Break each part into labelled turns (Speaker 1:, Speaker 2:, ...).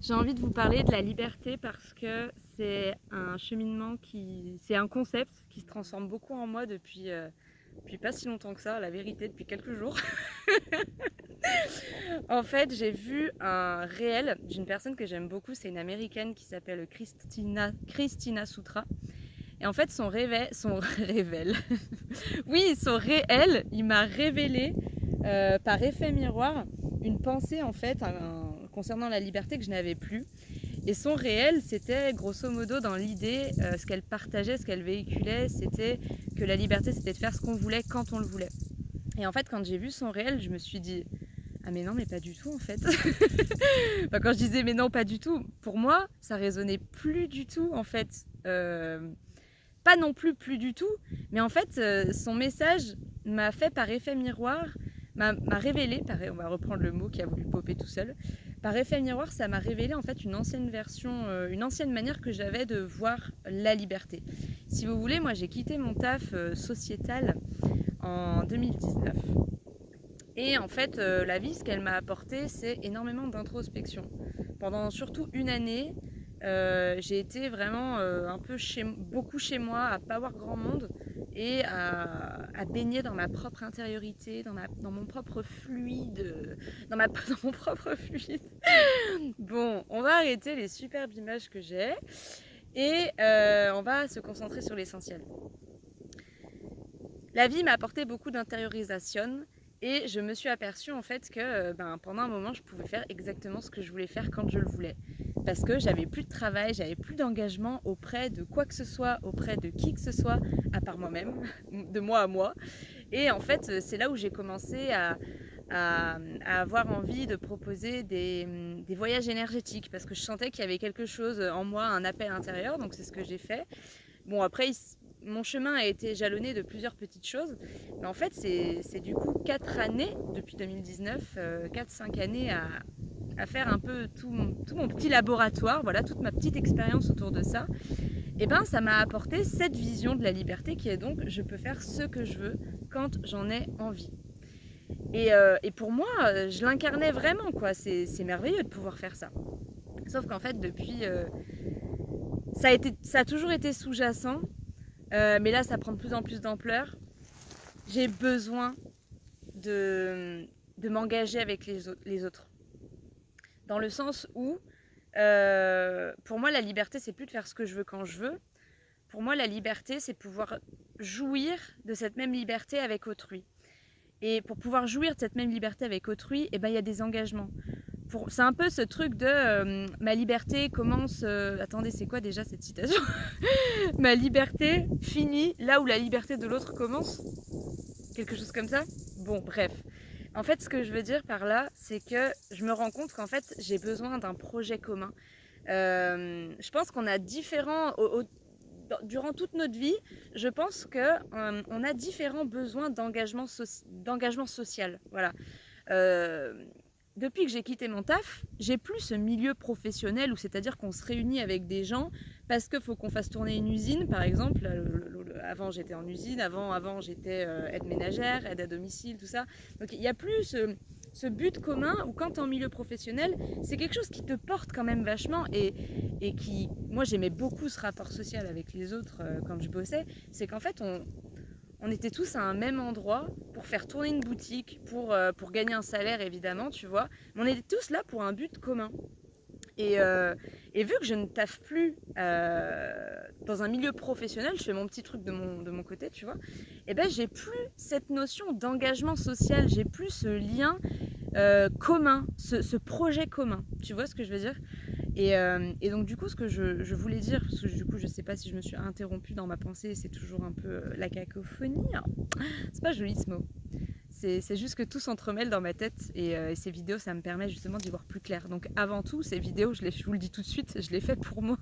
Speaker 1: J'ai envie de vous parler de la liberté parce que c'est un cheminement c'est un concept qui se transforme beaucoup en moi depuis pas si longtemps que ça, la vérité, depuis quelques jours. En fait, j'ai vu un réel d'une personne que j'aime beaucoup, c'est une américaine qui s'appelle Christina Sutra. Et en fait, son réel, il m'a révélé par effet miroir une pensée en fait concernant la liberté que je n'avais plus. Et son réel, c'était grosso modo dans l'idée, ce qu'elle partageait, ce qu'elle véhiculait, c'était que la liberté, c'était de faire ce qu'on voulait quand on le voulait. Et en fait, quand j'ai vu son réel, je me suis dit, ah mais non, mais pas du tout en fait. Enfin, quand je disais mais non, pas du tout, pour moi, ça résonnait plus du tout en fait. Pas non plus du tout, mais en fait, son message m'a fait par effet miroir, m'a révélé, on va reprendre le mot qui a voulu popper tout seul, par effet miroir, ça m'a révélé en fait une ancienne version, une ancienne manière que j'avais de voir la liberté. Si vous voulez, moi j'ai quitté mon taf sociétal en 2019. Et en fait, la vie, ce qu'elle m'a apporté, c'est énormément d'introspection. Pendant surtout une année, j'ai été vraiment un peu beaucoup chez moi, à pas voir grand monde et à baigner dans ma propre intériorité, dans mon propre fluide, dans mon propre fluide. Bon, on va arrêter les superbes images que j'ai et on va se concentrer sur l'essentiel. La vie m'a apporté beaucoup d'intériorisation et je me suis aperçue en fait que pendant un moment je pouvais faire exactement ce que je voulais faire quand je le voulais. Parce que j'avais plus de travail, j'avais plus d'engagement auprès de quoi que ce soit, auprès de qui que ce soit, à part moi-même, de moi à moi. Et en fait, c'est là où j'ai commencé à avoir envie de proposer des voyages énergétiques parce que je sentais qu'il y avait quelque chose en moi, un appel intérieur, donc c'est ce que j'ai fait. Bon, après, mon chemin a été jalonné de plusieurs petites choses, mais en fait, c'est du coup 4 années, depuis 2019, 4-5 années à faire un peu tout mon petit laboratoire, voilà, toute ma petite expérience autour de ça. Et ben, ça m'a apporté cette vision de la liberté qui est donc, je peux faire ce que je veux quand j'en ai envie. Et pour moi, je l'incarnais vraiment, quoi. C'est merveilleux de pouvoir faire ça. Sauf qu'en fait, depuis, ça a toujours été sous-jacent, mais là, ça prend de plus en plus d'ampleur. J'ai besoin de m'engager avec les autres. Dans le sens où, pour moi, la liberté, c'est plus de faire ce que je veux quand je veux. Pour moi, la liberté, c'est pouvoir jouir de cette même liberté avec autrui. Et pour pouvoir jouir de cette même liberté avec autrui, eh ben, il y a des engagements. C'est un peu ce truc de ma liberté commence... attendez, c'est quoi déjà cette citation? Ma liberté finit là où la liberté de l'autre commence. Quelque chose comme ça. Bon, bref. En fait, ce que je veux dire par là, c'est que je me rends compte qu'en fait, j'ai besoin d'un projet commun. Je pense qu'on a durant toute notre vie, je pense qu'on a différents besoins d'engagement social. Voilà. Euh, Depuis que j'ai quitté mon taf, j'ai plus ce milieu professionnel où c'est-à-dire qu'on se réunit avec des gens parce qu'il faut qu'on fasse tourner une usine, par exemple. Avant j'étais en usine, avant j'étais aide ménagère, aide à domicile, tout ça. Donc il n'y a plus ce but commun où quand tu es en milieu professionnel, c'est quelque chose qui te porte quand même vachement et qui, moi j'aimais beaucoup ce rapport social avec les autres quand je bossais, c'est qu'en fait on était tous à un même endroit pour faire tourner une boutique, pour gagner un salaire évidemment, tu vois. Mais on était tous là pour un but commun. Et vu que je ne taffe plus dans un milieu professionnel, je fais mon petit truc de mon côté, tu vois, et ben j'ai plus cette notion d'engagement social, j'ai plus ce lien commun, ce projet commun. Tu vois ce que je veux dire? Et donc du coup, ce que je voulais dire, parce que du coup, je sais pas si je me suis interrompue dans ma pensée, c'est toujours un peu la cacophonie. C'est pas joli ce mot. C'est juste que tout s'entremêle dans ma tête et ces vidéos, ça me permet justement d'y voir plus clair. Donc avant tout, ces vidéos, je vous le dis tout de suite, je les fais pour moi.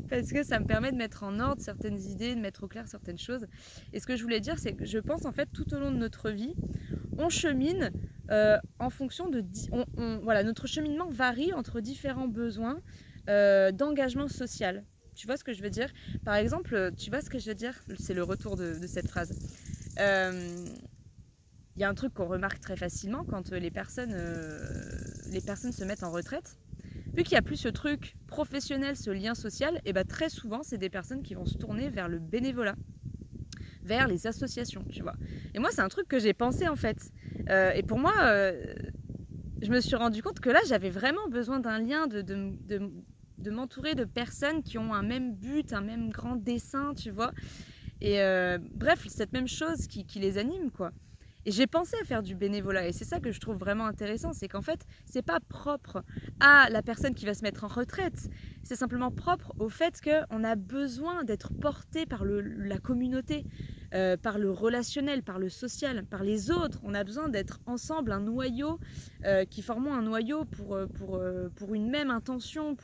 Speaker 1: Parce que ça me permet de mettre en ordre certaines idées, de mettre au clair certaines choses. Et ce que je voulais dire, c'est que je pense en fait tout au long de notre vie, on chemine en fonction de... voilà, notre cheminement varie entre différents besoins d'engagement social. Tu vois ce que je veux dire? Par exemple, tu vois ce que je veux dire? C'est le retour de cette phrase. Il y a un truc qu'on remarque très facilement quand les personnes se mettent en retraite. Vu qu'il n'y a plus ce truc professionnel, ce lien social, et bah très souvent, c'est des personnes qui vont se tourner vers le bénévolat, vers les associations, tu vois. Et moi, c'est un truc que j'ai pensé en fait. Et pour moi, je me suis rendu compte que là, j'avais vraiment besoin d'un lien, de m'entourer de personnes qui ont un même but, un même grand dessein, tu vois. Et bref, cette même chose qui les anime, quoi. Et j'ai pensé à faire du bénévolat. Et c'est ça que je trouve vraiment intéressant, c'est qu'en fait, c'est pas propre à la personne qui va se mettre en retraite. C'est simplement propre au fait qu'on a besoin d'être porté par la communauté, par le relationnel, par le social, par les autres. On a besoin d'être ensemble, un noyau, qui formons un noyau pour une même intention,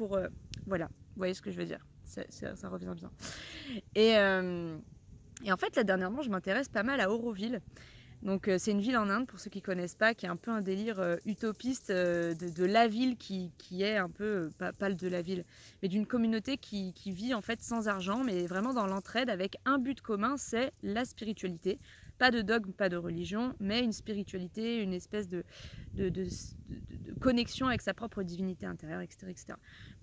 Speaker 1: voilà, vous voyez ce que je veux dire. Ça revient bien. Et en fait, là, dernièrement, je m'intéresse pas mal à Auroville. Donc c'est une ville en Inde, pour ceux qui ne connaissent pas, qui est un peu un délire utopiste de la ville qui est un peu, pas de la ville, mais d'une communauté qui vit en fait sans argent, mais vraiment dans l'entraide avec un but commun, c'est la spiritualité. Pas de dogme, pas de religion, mais une spiritualité, une espèce de connexion avec sa propre divinité intérieure, etc. etc.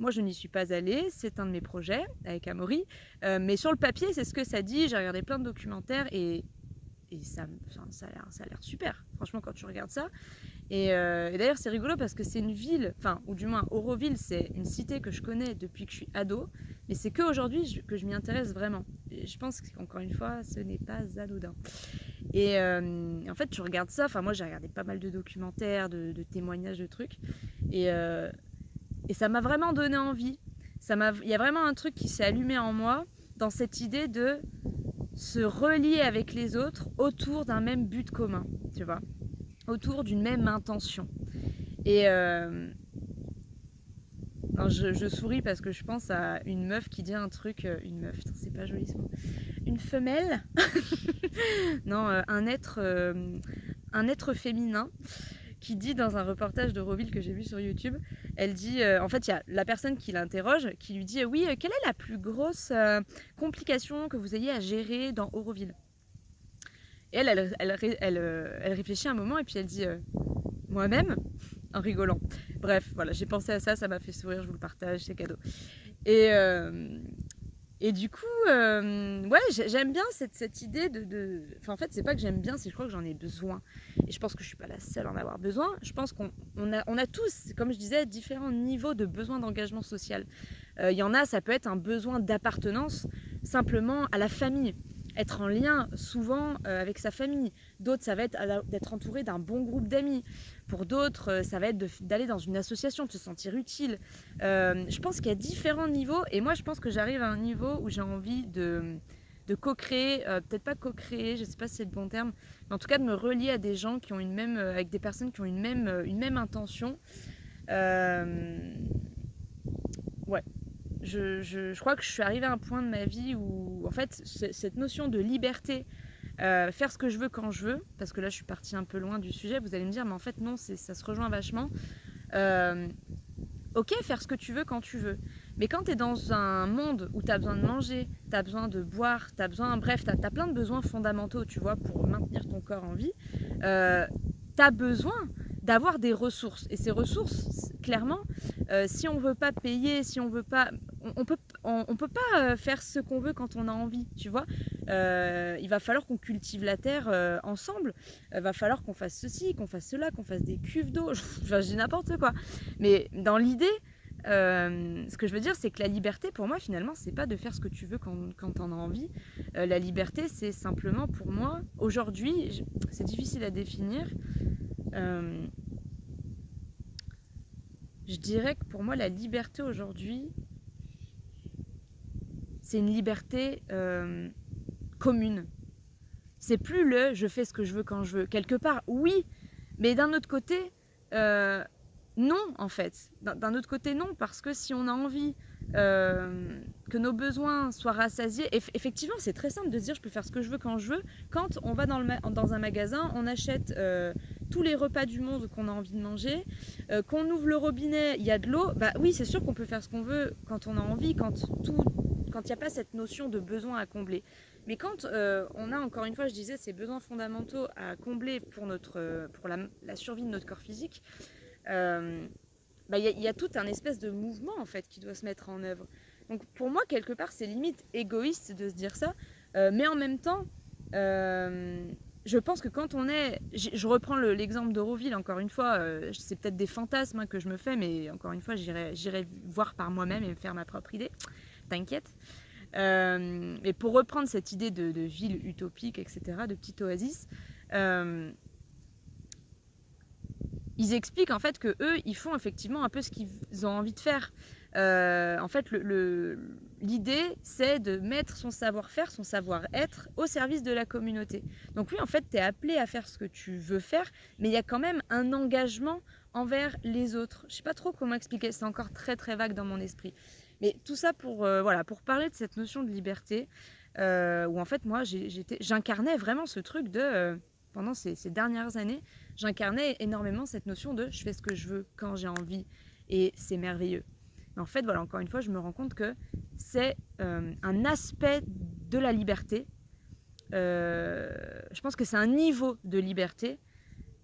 Speaker 1: Moi, je n'y suis pas allée, c'est un de mes projets avec Amaury, mais sur le papier, c'est ce que ça dit. J'ai regardé plein de documentaires et ça a l'air super, franchement, quand tu regardes ça. Et d'ailleurs, c'est rigolo parce que c'est une ville, enfin, ou du moins, Auroville, c'est une cité que je connais depuis que je suis ado, mais c'est qu'aujourd'hui que je m'y intéresse vraiment. Et je pense qu'encore une fois, ce n'est pas anodin. Et en fait, tu regardes ça, enfin, moi, j'ai regardé pas mal de documentaires, de témoignages, de trucs, et ça m'a vraiment donné envie. Il y a vraiment un truc qui s'est allumé en moi dans cette idée de se relier avec les autres autour d'un même but commun, tu vois, autour d'une même intention. Et je souris parce que je pense à une meuf qui dit un truc, une meuf, c'est pas joli ce mot, une femelle, non, un être féminin qui dit dans un reportage d'Auroville que j'ai vu sur YouTube, elle dit, en fait, il y a la personne qui l'interroge, qui lui dit, oui, quelle est la plus grosse complication que vous ayez à gérer dans Auroville? Et elle réfléchit un moment et puis elle dit, moi-même, en rigolant. Bref, voilà, j'ai pensé à ça, ça m'a fait sourire, je vous le partage, c'est cadeau. Et du coup, ouais, j'aime bien cette idée Enfin, en fait, c'est pas que j'aime bien, c'est que je crois que j'en ai besoin. Et je pense que je suis pas la seule à en avoir besoin. Je pense qu'on a tous, comme je disais, différents niveaux de besoin d'engagement social. Il y en a, ça peut être un besoin d'appartenance simplement à la famille. Être en lien souvent avec sa famille. D'autres, ça va être d'être entouré d'un bon groupe d'amis. Pour d'autres, ça va être d'aller dans une association, de se sentir utile. Je pense qu'il y a différents niveaux et moi je pense que j'arrive à un niveau où j'ai envie de co-créer, peut-être pas co-créer, je sais pas si c'est le bon terme, mais en tout cas de me relier à des gens qui ont avec des personnes qui ont une même intention. Ouais, je crois que je suis arrivée à un point de ma vie où en fait cette notion de liberté, faire ce que je veux quand je veux, parce que là je suis partie un peu loin du sujet, vous allez me dire mais en fait non, ça se rejoint vachement. Ok, faire ce que tu veux quand tu veux. Mais quand tu es dans un monde où tu as besoin de manger, tu as besoin de boire, tu as besoin, bref, tu as plein de besoins fondamentaux, tu vois, pour maintenir ton corps en vie, tu as besoin d'avoir des ressources. Et ces ressources, clairement, si on veut pas payer, si on veut pas... On peut pas faire ce qu'on veut quand on a envie, tu vois. Il va falloir qu'on cultive la terre ensemble. Il va falloir qu'on fasse ceci, qu'on fasse cela, qu'on fasse des cuves d'eau. Enfin, je dis n'importe quoi. Mais dans l'idée, ce que je veux dire, c'est que la liberté, pour moi, finalement, c'est pas de faire ce que tu veux quand t'en as envie. La liberté, c'est simplement, pour moi, aujourd'hui, c'est difficile à définir. Je dirais que pour moi, la liberté aujourd'hui, c'est une liberté commune. C'est plus le je fais ce que je veux quand je veux. Quelque part, oui, mais d'un autre côté, non, en fait. D'un autre côté, non, parce que si on a envie que nos besoins soient rassasiés, effectivement, c'est très simple de se dire je peux faire ce que je veux quand je veux. Quand on va dans un magasin, on achète tous les repas du monde qu'on a envie de manger, qu'on ouvre le robinet, il y a de l'eau, bah oui, c'est sûr qu'on peut faire ce qu'on veut quand on a envie, quand il n'y a pas cette notion de besoin à combler. Mais quand on a, encore une fois, je disais, ces besoins fondamentaux à combler pour la survie de notre corps physique, y a tout un espèce de mouvement en fait qui doit se mettre en œuvre. Donc pour moi, quelque part, c'est limite égoïste de se dire ça, mais en même temps, je pense que quand on est... Je reprends l'exemple d'Euroville, encore une fois, c'est peut-être des fantasmes que je me fais, mais encore une fois, j'irai voir par moi-même et me faire ma propre idée, t'inquiète. Mais pour reprendre cette idée de ville utopique, etc., de petite oasis, ils expliquent en fait que eux, ils font effectivement un peu ce qu'ils ont envie de faire. En fait, l'idée, c'est de mettre son savoir-faire, son savoir-être au service de la communauté. Donc oui, en fait, tu es appelé à faire ce que tu veux faire, mais il y a quand même un engagement envers les autres. Je sais pas trop comment expliquer, c'est encore très très vague dans mon esprit. Mais tout ça pour, voilà, pour parler de cette notion de liberté, où en fait, moi, j'incarnais vraiment ce truc de... pendant ces dernières années, j'incarnais énormément cette notion de je fais ce que je veux quand j'ai envie et c'est merveilleux. Mais en fait, voilà, encore une fois, je me rends compte que c'est un aspect de la liberté. Je pense que c'est un niveau de liberté,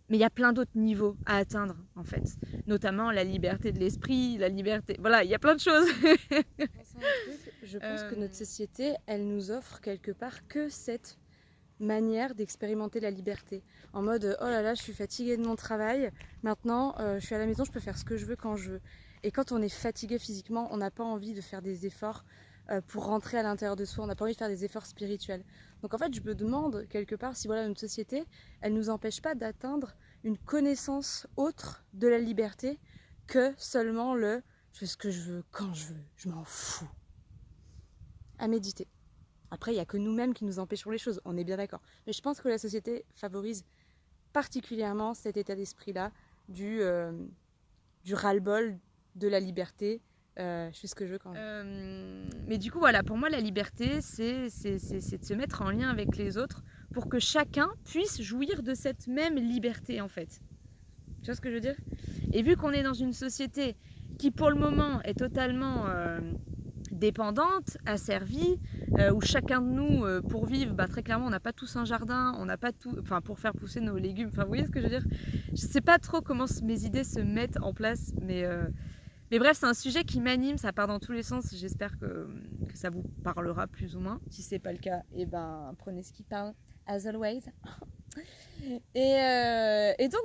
Speaker 1: mais il y a plein d'autres niveaux à atteindre, en fait. Notamment la liberté de l'esprit, la liberté... Voilà, il y a plein de choses.
Speaker 2: Je pense que notre société, elle nous offre quelque part que cette manière d'expérimenter la liberté. En mode, oh là là, je suis fatiguée de mon travail, maintenant je suis à la maison, je peux faire ce que je veux quand je veux. Et quand on est fatigué physiquement, on n'a pas envie de faire des efforts pour rentrer à l'intérieur de soi, on n'a pas envie de faire des efforts spirituels. Donc en fait, je me demande quelque part si voilà, notre société, elle ne nous empêche pas d'atteindre une connaissance autre de la liberté que seulement le je fais ce que je veux quand je veux, je m'en fous. À méditer. Après, il n'y a que nous-mêmes qui nous empêchons les choses, on est bien d'accord. Mais je pense que la société favorise particulièrement cet état d'esprit-là du ras-le-bol de la liberté. Je fais ce que je veux quand même.
Speaker 1: Mais du coup, voilà, pour moi, la liberté, c'est de se mettre en lien avec les autres pour que chacun puisse jouir de cette même liberté, en fait. Tu vois ce que je veux dire? Et vu qu'on est dans une société qui, pour le moment, est totalement dépendante, asservie, où chacun de nous, pour vivre, très clairement, on n'a pas tous un jardin, on n'a pas tout, enfin, pour faire pousser nos légumes, enfin, vous voyez ce que je veux dire? Je sais pas trop comment mes idées se mettent en place, mais bref, c'est un sujet qui m'anime, ça part dans tous les sens, j'espère que ça vous parlera plus ou moins. Si c'est pas le cas, eh ben, prenez ce qui parle, as always. Et donc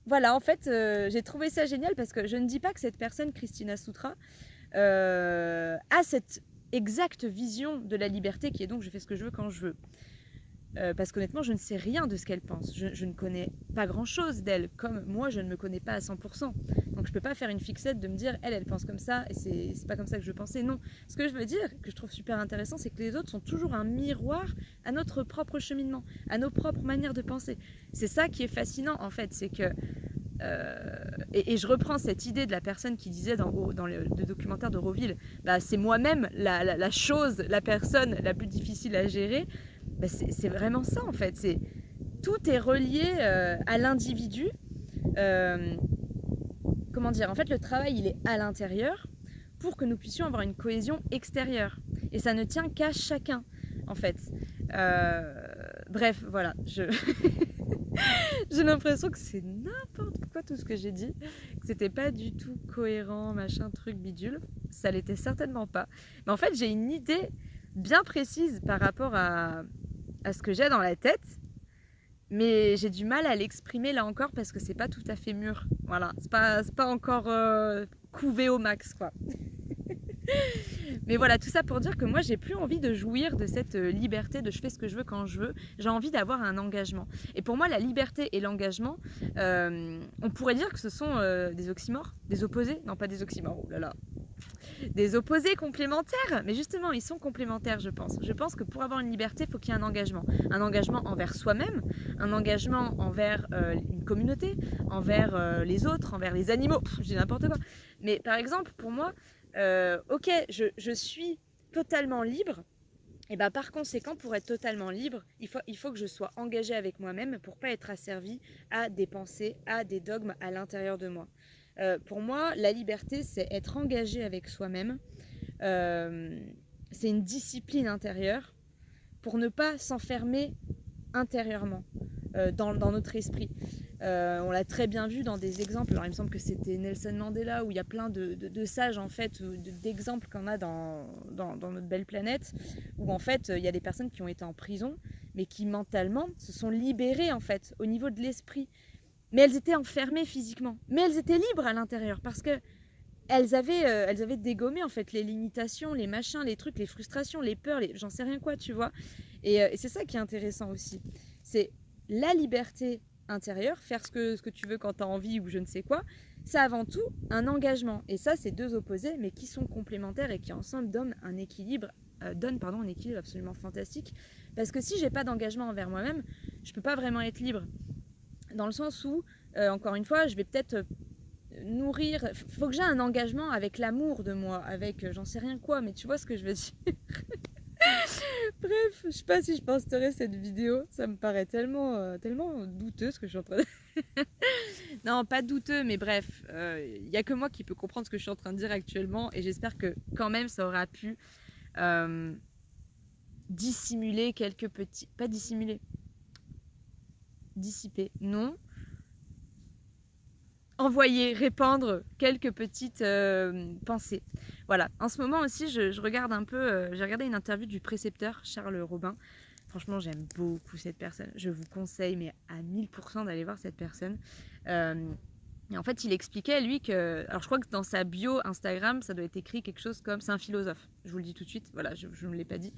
Speaker 1: voilà, en fait, j'ai trouvé ça génial parce que je ne dis pas que cette personne, Christina Soutra, a cette exacte vision de la liberté qui est donc je fais ce que je veux quand je veux. Parce qu'honnêtement, je ne sais rien de ce qu'elle pense. Je ne connais pas grand-chose d'elle, comme moi, je ne me connais pas à 100%. Donc je ne peux pas faire une fixette de me dire, elle pense comme ça, et c'est pas comme ça que je pensais. Non, ce que je veux dire, que je trouve super intéressant, c'est que les autres sont toujours un miroir à notre propre cheminement, à nos propres manières de penser. C'est ça qui est fascinant, en fait, c'est que... et je reprends cette idée de la personne qui disait dans le documentaire d'Euroville, c'est moi-même la chose, la personne la plus difficile à gérer. C'est vraiment ça en fait, tout est relié à l'individu. Comment dire, en fait le travail il est à l'intérieur pour que nous puissions avoir une cohésion extérieure et ça ne tient qu'à chacun en fait. Bref, voilà, j'ai l'impression que c'est n'importe quoi tout ce que j'ai dit, que c'était pas du tout cohérent, machin, truc, bidule. Ça l'était certainement pas. Mais en fait, j'ai une idée bien précise par rapport à ce que j'ai dans la tête, mais j'ai du mal à l'exprimer là encore parce que c'est pas tout à fait mûr. Voilà, c'est pas encore couvé au max, quoi. Mais voilà, tout ça pour dire que moi j'ai plus envie de jouir de cette liberté de je fais ce que je veux quand je veux, j'ai envie d'avoir un engagement. Et pour moi la liberté et l'engagement, on pourrait dire que ce sont des oxymores, des opposés, non pas des oxymores, oh là là, des opposés complémentaires, mais justement ils sont complémentaires je pense. Je pense que pour avoir une liberté, il faut qu'il y ait un engagement envers soi-même, un engagement envers une communauté, envers les autres, envers les animaux, je dis n'importe quoi. Mais par exemple pour moi, ok, je suis totalement libre, et par conséquent, pour être totalement libre, il faut que je sois engagée avec moi-même pour pas être asservie à des pensées, à des dogmes à l'intérieur de moi. Pour moi, la liberté, c'est être engagé avec soi-même. C'est une discipline intérieure pour ne pas s'enfermer intérieurement dans notre esprit. On l'a très bien vu dans des exemples. Alors il me semble que c'était Nelson Mandela, où il y a plein de sages en fait, d'exemples qu'on a dans notre belle planète, où en fait il y a des personnes qui ont été en prison, mais qui mentalement se sont libérées en fait au niveau de l'esprit. Mais elles étaient enfermées physiquement, mais elles étaient libres à l'intérieur parce que elles avaient dégommé en fait les limitations, les machins, les trucs, les frustrations, les peurs, j'en sais rien quoi, tu vois. Et c'est ça qui est intéressant aussi. C'est la liberté intérieure, faire ce que tu veux quand tu as envie ou je ne sais quoi. C'est avant tout un engagement. Et ça, c'est deux opposés, mais qui sont complémentaires et qui ensemble donnent un équilibre, un équilibre absolument fantastique. Parce que si j'ai pas d'engagement envers moi-même, je peux pas vraiment être libre. Dans le sens où, encore une fois, je vais peut-être nourrir, faut que j'ai un engagement avec l'amour de moi, avec j'en sais rien quoi, mais tu vois ce que je veux dire. Bref, je sais pas si je posterai cette vidéo, ça me paraît tellement douteux ce que je suis en train de... Non, pas douteux, mais bref, il n'y a que moi qui peux comprendre ce que je suis en train de dire actuellement, et j'espère que quand même ça aura pu dissimuler quelques petits... Pas dissimuler, dissiper, non, envoyer, répandre quelques petites pensées. Voilà. En ce moment aussi, je regarde un peu, j'ai regardé une interview du précepteur Charles Robin. Franchement, j'aime beaucoup cette personne. Je vous conseille, mais à 1000% d'aller voir cette personne. Et en fait, il expliquait, lui, que... Alors, je crois que dans sa bio Instagram, ça doit être écrit quelque chose comme... C'est un philosophe, je vous le dis tout de suite. Voilà, je ne me l'ai pas dit,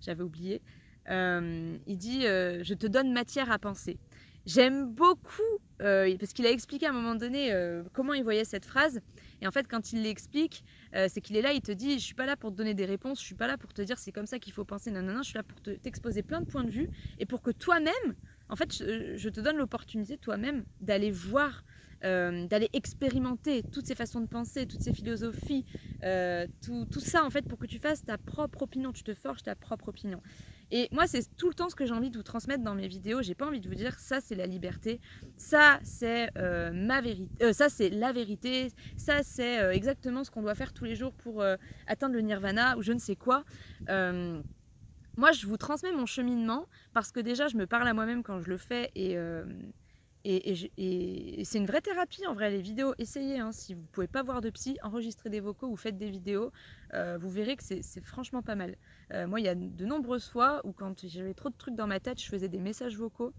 Speaker 1: j'avais oublié. Il dit je te donne matière à penser. J'aime beaucoup, parce qu'il a expliqué à un moment donné comment il voyait cette phrase. Et en fait, quand il l'explique, c'est qu'il est là, il te dit, je suis pas là pour te donner des réponses, je suis pas là pour te dire c'est comme ça qu'il faut penser, non, non, non, je suis là pour t'exposer plein de points de vue et pour que toi-même, en fait, je te donne l'opportunité toi-même d'aller voir, d'aller expérimenter toutes ces façons de penser, toutes ces philosophies, tout ça, en fait, pour que tu fasses ta propre opinion, tu te forges ta propre opinion. Et moi, c'est tout le temps ce que j'ai envie de vous transmettre dans mes vidéos. J'ai pas envie de vous dire ça, c'est la liberté, ça, c'est ma vérité, ça, c'est la vérité, ça, c'est exactement ce qu'on doit faire tous les jours pour atteindre le nirvana ou je ne sais quoi. Moi, je vous transmets mon cheminement parce que déjà, je me parle à moi-même quand je le fais et c'est une vraie thérapie en vrai, les vidéos. Essayez, hein, si vous ne pouvez pas voir de psy, enregistrez des vocaux ou faites des vidéos. Vous verrez que c'est franchement pas mal. Moi, il y a de nombreuses fois où quand j'avais trop de trucs dans ma tête, je faisais des messages vocaux.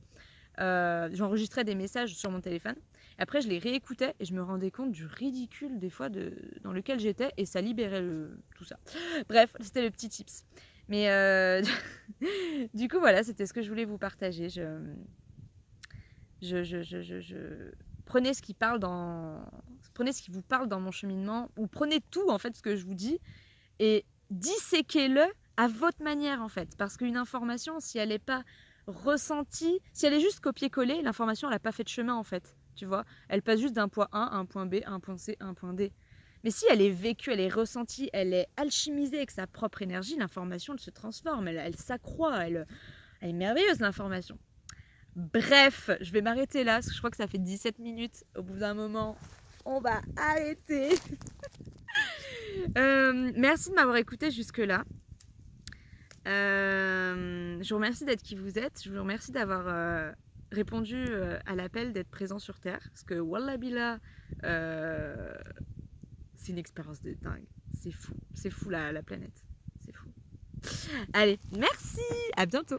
Speaker 1: J'enregistrais des messages sur mon téléphone. Après, je les réécoutais et je me rendais compte du ridicule des fois dans lequel j'étais et ça libérait tout ça. Bref, c'était le petit tips. Mais du coup, voilà, c'était ce que je voulais vous partager. Prenez ce qui vous parle dans mon cheminement, ou prenez tout en fait ce que je vous dis et disséquez-le à votre manière en fait, parce qu'une information, si elle n'est pas ressentie, si elle est juste copier-coller, l'information elle n'a pas fait de chemin en fait, tu vois, elle passe juste d'un point A à un point B, à un point C, à un point D. Mais si elle est vécue, elle est ressentie, elle est alchimisée avec sa propre énergie, l'information elle se transforme, elle s'accroît, elle est merveilleuse l'information. Bref, je vais m'arrêter là, parce que je crois que ça fait 17 minutes. Au bout d'un moment, on va arrêter. Merci de m'avoir écouté jusque-là. Je vous remercie d'être qui vous êtes. Je vous remercie d'avoir répondu à l'appel d'être présent sur Terre. Parce que Wallah Billah, c'est une expérience de dingue. C'est fou la planète. C'est fou. Allez, merci, à bientôt.